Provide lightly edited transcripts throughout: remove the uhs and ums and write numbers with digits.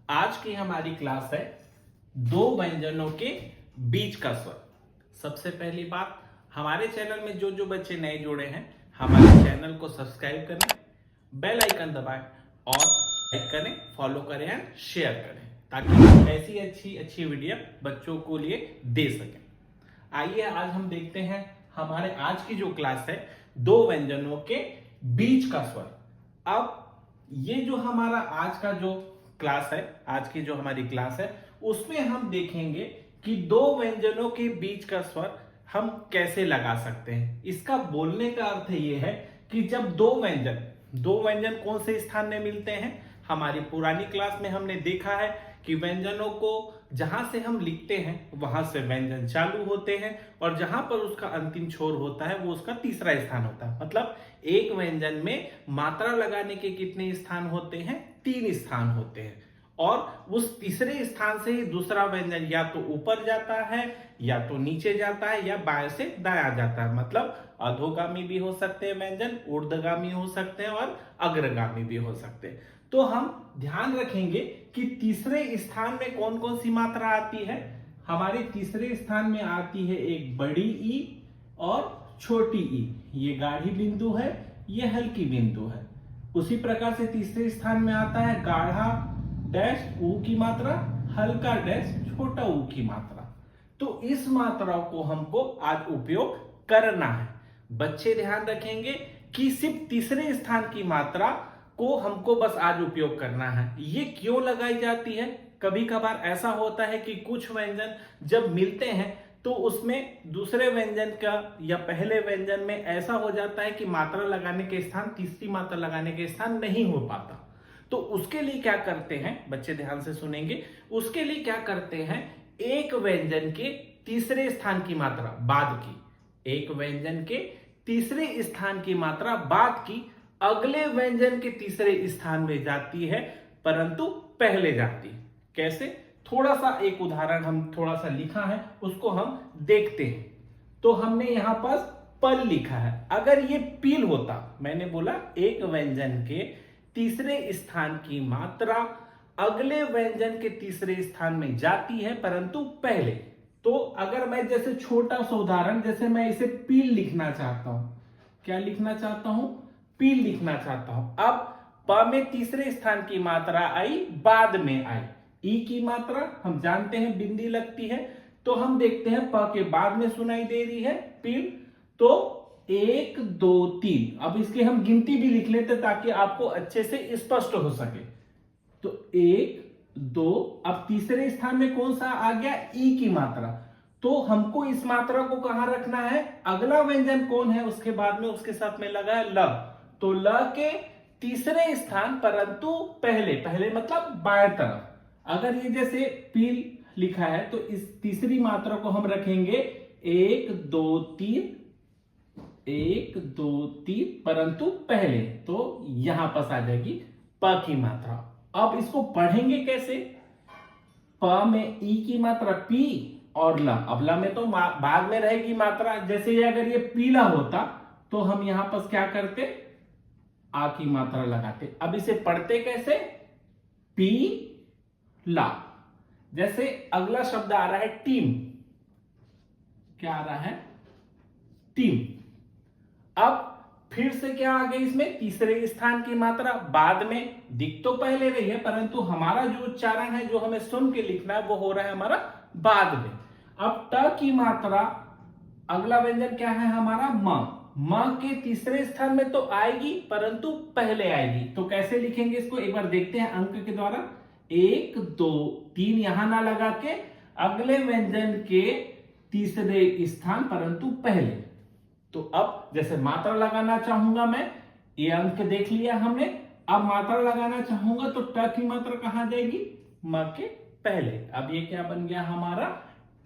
आज की हमारी क्लास है दो व्यंजनों के बीच का स्वर। सबसे पहली बात, हमारे चैनल में जो जो बच्चे नए जुड़े हैं हमारे चैनल को सब्सक्राइब करें, बेल आइकन दबाएं और लाइक करें, फॉलो करें एंड शेयर करें ताकि हम ऐसी अच्छी अच्छी वीडियो बच्चों को लिए दे सकें। आइए आज हम देखते हैं हमारे आज की जो क्लास है दो व्यंजनों के बीच का स्वर। अब ये जो हमारा आज का जो क्लास है, आज की जो हमारी क्लास है उसमें हम देखेंगे कि दो व्यंजनों के बीच का स्वर हम कैसे लगा सकते हैं। इसका बोलने का अर्थ ये है कि जब दो व्यंजन कौन से स्थान में मिलते हैं। हमारी पुरानी क्लास में हमने देखा है कि व्यंजनों को जहां से हम लिखते हैं वहां से व्यंजन चालू होते हैं और जहां पर उसका अंतिम छोर होता है वो उसका तीसरा स्थान होता है। मतलब एक व्यंजन में मात्रा लगाने के कितने स्थान होते हैं? 3 स्थान होते हैं और उस तीसरे स्थान से ही दूसरा व्यंजन या तो ऊपर जाता है या तो नीचे जाता है या बाएं से दायां जाता है। मतलब अधोगामी भी हो सकते हैं व्यंजन, ऊर्ध्वगामी हो सकते हैं और अग्रगामी भी हो सकते हैं। तो हम ध्यान रखेंगे कि तीसरे स्थान में कौन कौन सी मात्रा आती है। हमारे तीसरे स्थान में आती है एक बड़ी ई और छोटी ई। ये गाढ़ी बिंदु है, ये हल्की बिंदु है। उसी प्रकार से तीसरे स्थान में आता है गाढ़ा डैश ऊ की मात्रा, हल्का डैश छोटा ऊ की मात्रा। तो इस मात्रा को हमको आज उपयोग करना है। बच्चे ध्यान रखेंगे कि सिर्फ तीसरे स्थान की मात्रा को हमको बस आज उपयोग करना है। ये क्यों लगाई जाती है? कभी कभार ऐसा होता है कि कुछ व्यंजन जब मिलते हैं तो उसमें दूसरे व्यंजन का या पहले व्यंजन में ऐसा हो जाता है कि मात्रा लगाने के स्थान तीसरी मात्रा लगाने के स्थान नहीं हो पाता। तो उसके लिए क्या करते हैं, बच्चे ध्यान से सुनेंगे, उसके लिए क्या करते हैं, एक व्यंजन के तीसरे स्थान की मात्रा बाद की, एक व्यंजन के तीसरे स्थान की मात्रा बाद की अगले व्यंजन के तीसरे स्थान में जाती है परंतु पहले जाती है। कैसे? थोड़ा सा एक उदाहरण हम थोड़ा सा लिखा है उसको हम देखते हैं। तो हमने यहां पर पल लिखा है। अगर ये पील होता, मैंने बोला एक व्यंजन के तीसरे स्थान की मात्रा अगले व्यंजन के तीसरे स्थान में जाती है परंतु पहले। तो अगर मैं जैसे छोटा सा उदाहरण, जैसे मैं इसे पील लिखना चाहता हूं, क्या लिखना चाहता हूं? पील लिखना चाहता हूं। अब प में तीसरे स्थान की मात्रा आई, बाद में आई। ई की मात्रा हम जानते हैं बिंदी लगती है, तो हम देखते हैं प के बाद में सुनाई दे रही है पील। तो 1 2 3, अब इसकी हम गिनती भी लिख लेते ताकि आपको अच्छे से स्पष्ट हो सके। तो 1 2, अब तीसरे स्थान में कौन सा आ गया? ई की मात्रा। तो हमको इस मात्रा को कहां रखना है? अगला व्यंजन कौन है उसके बाद में, उसके साथ में लगा है ल। तो ल के तीसरे स्थान परंतु पहले, पहले मतलब बाएं तरफ। अगर ये जैसे पील लिखा है तो इस तीसरी मात्रा को हम रखेंगे 1 2 3, 1 2 3 परंतु पहले। तो यहां पास आ जाएगी प की मात्रा। अब इसको पढ़ेंगे कैसे? प में ई की मात्रा पी और ला। अब ला में तो बाद में रहेगी मात्रा। जैसे ये अगर ये पीला होता तो हम यहां पर क्या करते? आ की मात्रा लगाते। अब इसे पढ़ते कैसे? पी ला। जैसे अगला शब्द आ रहा है टीम। क्या आ रहा है? टीम। अब फिर से क्या आ गई इसमें? तीसरे स्थान की मात्रा बाद में, दिख तो पहले रही है परंतु हमारा जो उच्चारण है, जो हमें सुन के लिखना है, वो हो रहा है हमारा बाद में। अब ट की मात्रा, अगला व्यंजन क्या है हमारा? म। म के तीसरे स्थान में तो आएगी परंतु पहले आएगी। तो कैसे लिखेंगे इसको एक बार देखते हैं अंक के द्वारा। 1 2 3 यहां ना लगा के अगले व्यंजन के तीसरे स्थान परंतु पहले। तो अब जैसे मात्रा लगाना चाहूंगा मैं, ये अंक देख लिया हमने। अब मात्रा लगाना चाहूंगा तो ट की मात्रा कहां जाएगी? म के पहले। अब ये क्या बन गया हमारा?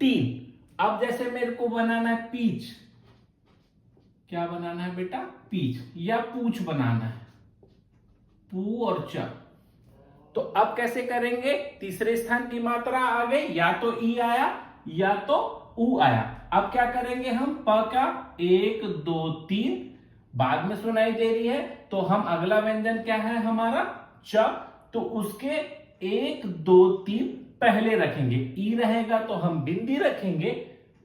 टीम। अब जैसे मेरे को बनाना है पीच। क्या बनाना है बेटा? पीच या पूछ बनाना है, पू और च। तो अब कैसे करेंगे? तीसरे स्थान की मात्रा आ गई, या तो ई आया या तो ऊ आया। अब क्या करेंगे हम? प का 1 2 3 बाद में सुनाई दे रही है तो हम अगला व्यंजन क्या है हमारा? च। तो उसके 1 2 3 पहले रखेंगे, ई रहेगा तो हम बिंदी रखेंगे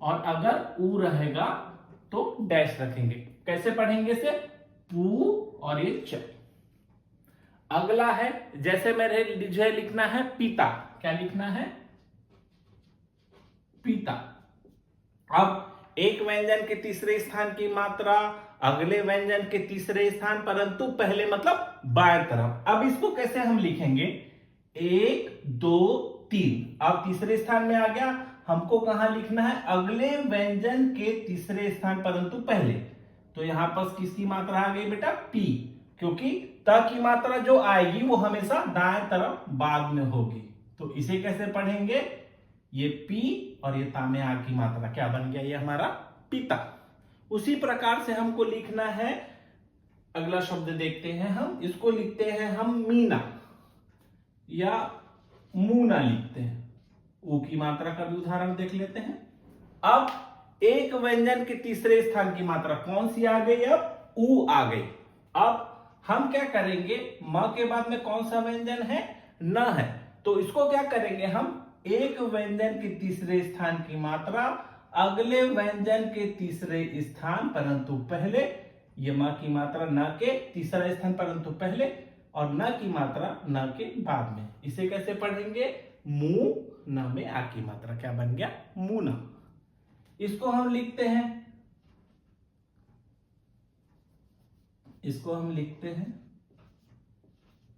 और अगर ऊ रहेगा तो डैश रखेंगे। कैसे पढ़ेंगे से? पू और ये च। अगला है, जैसे मुझे लिखना है पिता, क्या लिखना है? पिता। अब एक व्यंजन के तीसरे स्थान की मात्रा अगले व्यंजन के तीसरे स्थान परंतु पहले मतलब बाएं तरफ। अब इसको कैसे हम लिखेंगे? 1 2 3। अब तीसरे स्थान में आ गया, हमको कहां लिखना है? अगले व्यंजन के तीसरे स्थान परंतु पहले। तो यहां पर किसकी मात्रा आ गई बेटा? पी, क्योंकि त की मात्रा जो आएगी वो हमेशा दाएं तरफ बाद में होगी। तो इसे कैसे पढ़ेंगे? ये पी और ये ता में आ की मात्रा क्या बन गया? ये हमारा पिता। उसी प्रकार से हमको लिखना है, अगला शब्द देखते हैं हम, इसको लिखते हैं हम मीना या मूना लिखते हैं। ऊ की मात्रा का भी उदाहरण देख लेते हैं। अब एक व्यंजन के तीसरे स्थान की मात्रा कौन सी आ गई? अब ऊ आ गई। अब हम क्या करेंगे? म के बाद में कौन सा व्यंजन है? न है। तो इसको क्या करेंगे हम? एक व्यंजन के तीसरे स्थान की मात्रा अगले व्यंजन के तीसरे स्थान परंतु पहले, ये म की मात्रा न के तीसरा स्थान परंतु पहले और न की मात्रा न के बाद में। इसे कैसे पढ़ेंगे? मु न में आ की मात्रा क्या बन गया? मुना। इसको हम लिखते हैं, इसको हम लिखते हैं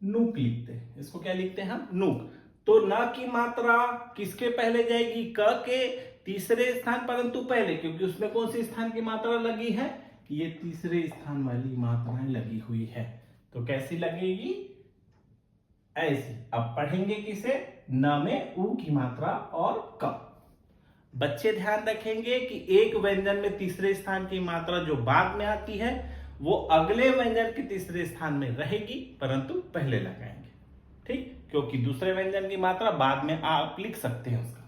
नूक लिखते हैं। इसको क्या लिखते हैं हम? नूक। तो न की मात्रा किसके पहले जाएगी? क के तीसरे स्थान परंतु पहले, क्योंकि उसमें कौन सी स्थान की मात्रा लगी है? ये तीसरे स्थान वाली मात्राएं लगी हुई है। तो कैसी लगेगी? ऐसी। अब पढ़ेंगे किसे? न में ऊ की मात्रा और क। बच्चे ध्यान रखेंगे कि एक व्यंजन में तीसरे स्थान की मात्रा जो बाद में आती है वो अगले व्यंजन के तीसरे स्थान में रहेगी परंतु पहले लगाएंगे, ठीक? क्योंकि दूसरे व्यंजन की मात्रा बाद में आप लिख सकते हैं उसका।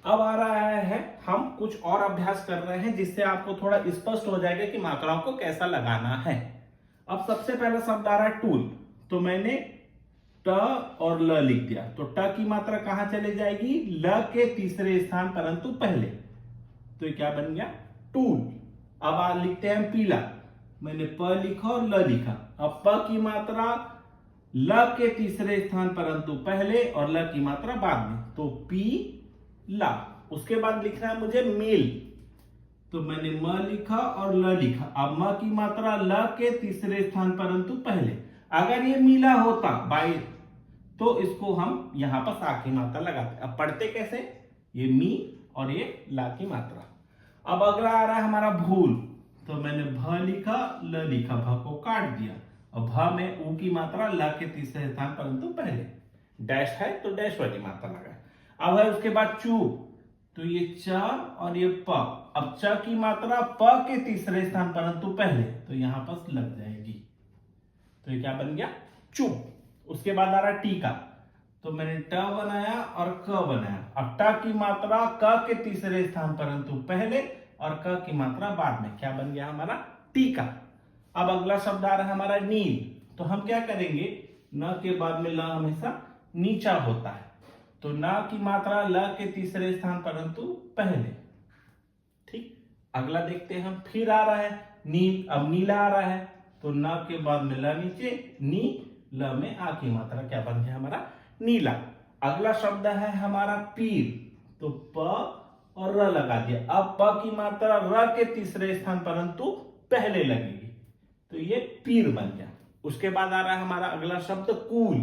अब आ रहा है, हम कुछ और अभ्यास कर रहे हैं जिससे आपको थोड़ा स्पष्ट हो जाएगा कि मात्राओं को कैसा लगाना है। अब सबसे पहला शब्द आ रहा है टूल। तो मैंने ट और ल लिख दिया। तो ट की मात्रा कहां चले जाएगी? ल के तीसरे स्थान परंतु पहले। तो ये क्या बन गया? टूल। अब आप लिखते हैं पीला। मैंने प लिखा और ल लिखा। अब प की मात्रा ल के तीसरे स्थान परंतु पहले और ल की मात्रा बाद में, तो पी ला। उसके बाद लिखना है मुझे मील। तो मैंने म लिखा और ल लिखा। अब म की मात्रा ल के तीसरे स्थान परंतु पहले। अगर ये मीला होता बाई तो इसको हम यहां पर सा की मात्रा लगाते। अब पढ़ते कैसे? ये मी और ये ला की मात्रा। अब अगला आ रहा है हमारा भूल। तो मैंने भ लिखा, ल लिखा, भ को काट दिया और भ में ऊ की मात्रा ल के तीसरे स्थान परंतु पहले। डैश है तो डैश वाली मात्रा लगाए। अब है उसके बाद चू। तो ये च और ये प। अब च की मात्रा प के तीसरे स्थान परंतु पहले, तो यहां पर लग जाएगी। तो ये क्या बन गया? चू। उसके बाद आ रहा टीका। तो मैंने ट बनाया और क बनाया। अब ट की मात्रा क के तीसरे स्थान परंतु पहले और क की मात्रा बाद में, क्या बन गया हमारा? टीका। अब अगला शब्द आ रहा है हमारा नील। तो हम क्या करेंगे? न के बाद में ल हमेशा नीचा होता है, तो न की मात्रा ल के तीसरे स्थान परंतु पहले, ठीक। अगला देखते हैं हम, फिर आ रहा है नील। अब नीला आ रहा है, तो न के बाद में ल नीचे, नी, ल में आ की मात्रा क्या बन गया हमारा? नीला। अगला शब्द है हमारा पीर। तो प और र लगा दिया। अब प की मात्रा र के तीसरे स्थान परंतु पहले लगेगी, तो ये पीर बन गया। उसके बाद आ रहा है हमारा अगला शब्द कूल।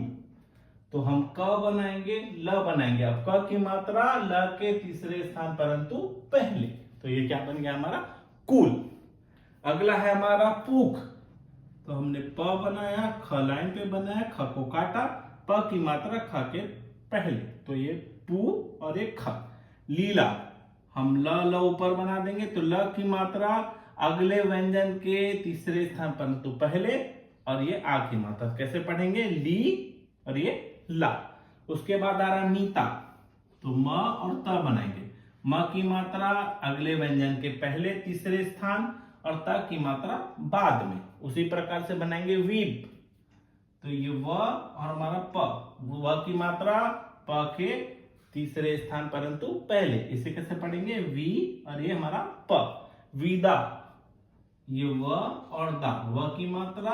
तो हम क बनाएंगे, ल बनाएंगे। अब क की मात्रा ल के तीसरे स्थान परंतु पहले, तो ये क्या बन गया हमारा? कूल। अगला है हमारा पूख। तो हमने प बनाया, ख लाइन पे बनाया, ख को काटा, प की मात्रा ख के पहले, तो ये पू और ये ख। लीला, हम ल ऊपर बना देंगे, तो ल की मात्रा अगले व्यंजन के तीसरे स्थान परंतु पहले और ये आ की मात्रा, कैसे पढ़ेंगे? ली और ये ला। उसके बाद आ रहा मीता। तो म और त बनाएंगे। म की मात्रा अगले व्यंजन के पहले तीसरे स्थान और त की मात्रा बाद में। उसी प्रकार से बनाएंगे वीप। तो ये व और हमारा प, व की मात्रा प के तीसरे स्थान परंतु पहले, इसे कैसे पढ़ेंगे वी और ये हमारा प, विदा। ये व और दा, व की मात्रा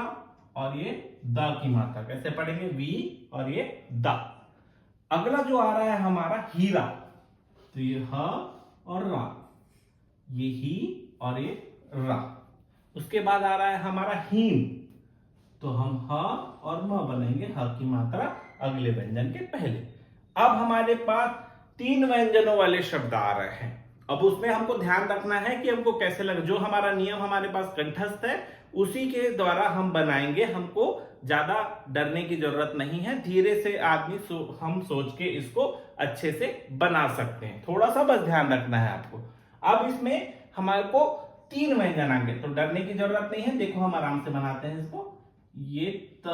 और ये दा की मात्रा, कैसे पढ़ेंगे वी और ये दा। अगला जो आ रहा है हमारा हीरा, तो ये ह और रा, ये ही और ये रा। उसके बाद आ रहा है हमारा हीम, तो हम ह और म बनाएंगे, ह की मात्रा अगले व्यंजन के पहले। अब हमारे पास 3 व्यंजनों वाले शब्द आ रहे हैं। अब उसमें हमको ध्यान रखना है कि हमको कैसे लगे, जो हमारा नियम हमारे पास कंठस्थ है उसी के द्वारा हम बनाएंगे। हमको ज्यादा डरने की जरूरत नहीं है, धीरे से आदमी हम सोच के इसको अच्छे से बना सकते हैं। थोड़ा सा बस ध्यान रखना है आपको। अब इसमें हमारे को 3 व्यंजन आएंगे, तो डरने की जरूरत नहीं है। देखो हम आराम से बनाते हैं इसको। ये त,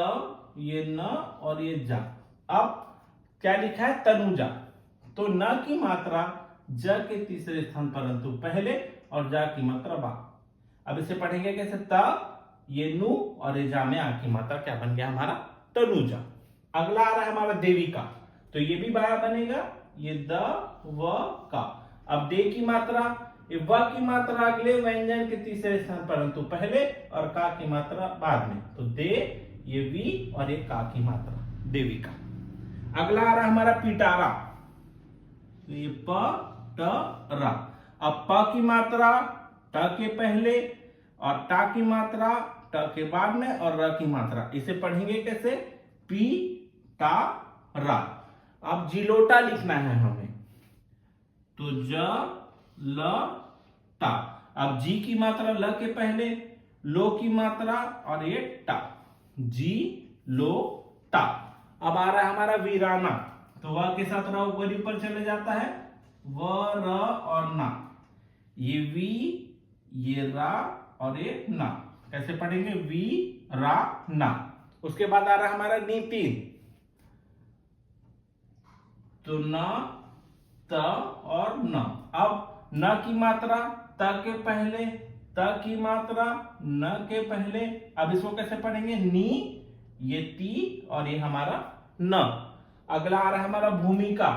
ये न और ये जा। अब क्या लिखा है तनुजा, तो न की मात्रा ज के तीसरे स्थान परंतु पहले और जा की मात्रा बा। अब इसे पढ़ेंगे कैसे, त ये नु और ये जा में आ की मात्रा क्या बन गया हमारा तनुजा। अगला आ रहा है हमारा देविका, तो ये भी बाया बनेगा, ये द व का। अब दे की मात्रा, ये व की मात्रा अगले व्यंजन के तीसरे स्थान परंतु पहले और का की मात्रा बाद में, तो दे, ये वी और ये का की मात्रा देविका। अगला आ रहा है हमारा पिटारा, तो ये प ट रा। अब प की मात्रा ट के पहले और टा की मात्रा ट के बाद में और र की मात्रा, इसे पढ़ेंगे कैसे पी टा रा। अब जिलोटा लिखना है हमें, तो ज ल टा। अब जी की मात्रा ल के पहले, लो की मात्रा और ये टा, जी लो टा। अब आ रहा है हमारा वीराना, तो वह के साथ र ऊपर चले जाता है, व र और ना, ये वी ये रा और ये ना, कैसे पढ़ेंगे वी रा ना। उसके बाद आ रहा है हमारा नितिन, तो न त और न। अब न की मात्रा त के पहले, त की मात्रा न के पहले, अब इसको कैसे पढ़ेंगे नी, ये ती और ये हमारा न। अगला आ रहा है हमारा भूमिका,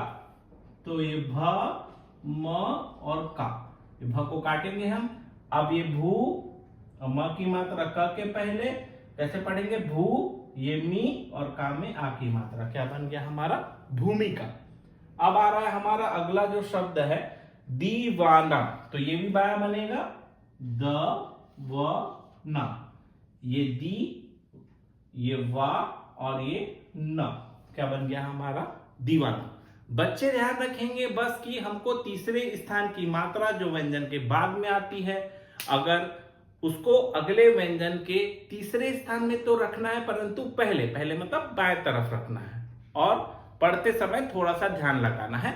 तो ये भ म और का, ये भ को काटेंगे हम। अब ये भू, म की मात्रा क के पहले, कैसे पढ़ेंगे भू, ये मी और का में आ की मात्रा, क्या बन गया हमारा भूमिका। अब आ रहा है हमारा अगला जो शब्द है दीवाना, तो ये भी बाया बनेगा, द व ना, ये दी ये वा और ये न, क्या बन गया हमारा दीवाना। बच्चे ध्यान रखेंगे बस कि हमको तीसरे स्थान की मात्रा जो व्यंजन के बाद में आती है, अगर उसको अगले व्यंजन के तीसरे स्थान में तो रखना है, परंतु पहले पहले मतलब बाएं तरफ रखना है और पढ़ते समय थोड़ा सा ध्यान लगाना है।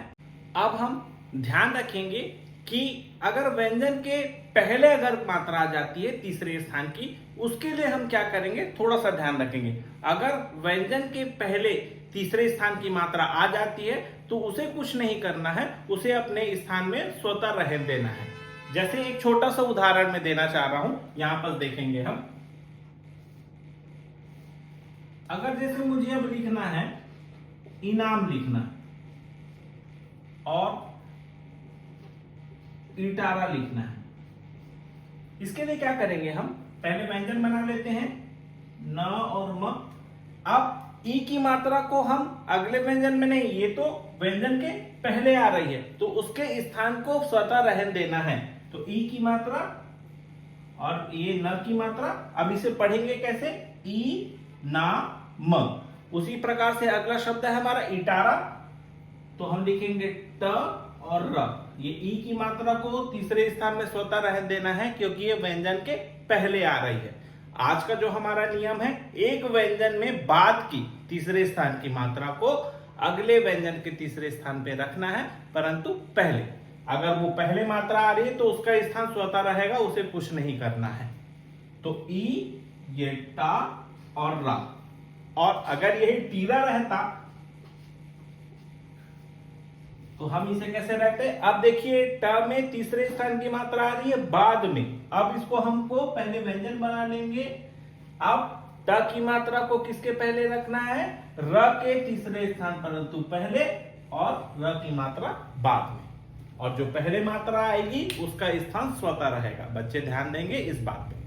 अब हम ध्यान रखेंगे कि अगर व्यंजन के पहले अगर मात्रा आ जाती है तीसरे स्थान की, उसके लिए हम क्या करेंगे, थोड़ा सा ध्यान रखेंगे। अगर व्यंजन के पहले तीसरे स्थान की मात्रा आ जाती है तो उसे कुछ नहीं करना है, उसे अपने स्थान में स्वतः रहने देना है। जैसे एक छोटा सा उदाहरण मैं देना चाह रहा हूं, यहां पर देखेंगे हम। अगर जैसे मुझे अब लिखना है इनाम लिखना और इटारा लिखना है, इसके लिए क्या करेंगे हम, पहले व्यंजन बना लेते हैं न और म। अब ई की मात्रा को हम अगले व्यंजन में नहीं, ये तो व्यंजन के पहले आ रही है तो उसके स्थान को स्वतः रहने देना है, तो ई की मात्रा और ये न की मात्रा। अब इसे पढ़ेंगे कैसे, ई ना म। उसी प्रकार से अगला शब्द है हमारा इटारा, तो हम लिखेंगे ट और र। ये ई की मात्रा को तीसरे स्थान में स्वतः रहने देना है क्योंकि ये व्यंजन के पहले आ रही है। आज का जो हमारा नियम है, एक व्यंजन में बाद की तीसरे स्थान की मात्रा को अगले व्यंजन के तीसरे स्थान पे रखना है, परंतु पहले। अगर वो पहले मात्रा आ रही है तो उसका स्थान स्वतः रहेगा, उसे कुछ नहीं करना है। तो ई ये टा और रा, और अगर यही टीरा रहता तो हम इसे कैसे रहते। अब देखिए ट में तीसरे स्थान की मात्रा आ रही है बाद में, अब इसको हमको पहले व्यंजन बना लेंगे। अब ट की मात्रा को किसके पहले रखना है? र के तीसरे स्थान, परंतु पहले, और र की मात्रा बाद में। और जो पहले मात्रा आएगी उसका स्थान स्वतः रहेगा। बच्चे ध्यान देंगे इस बात पे।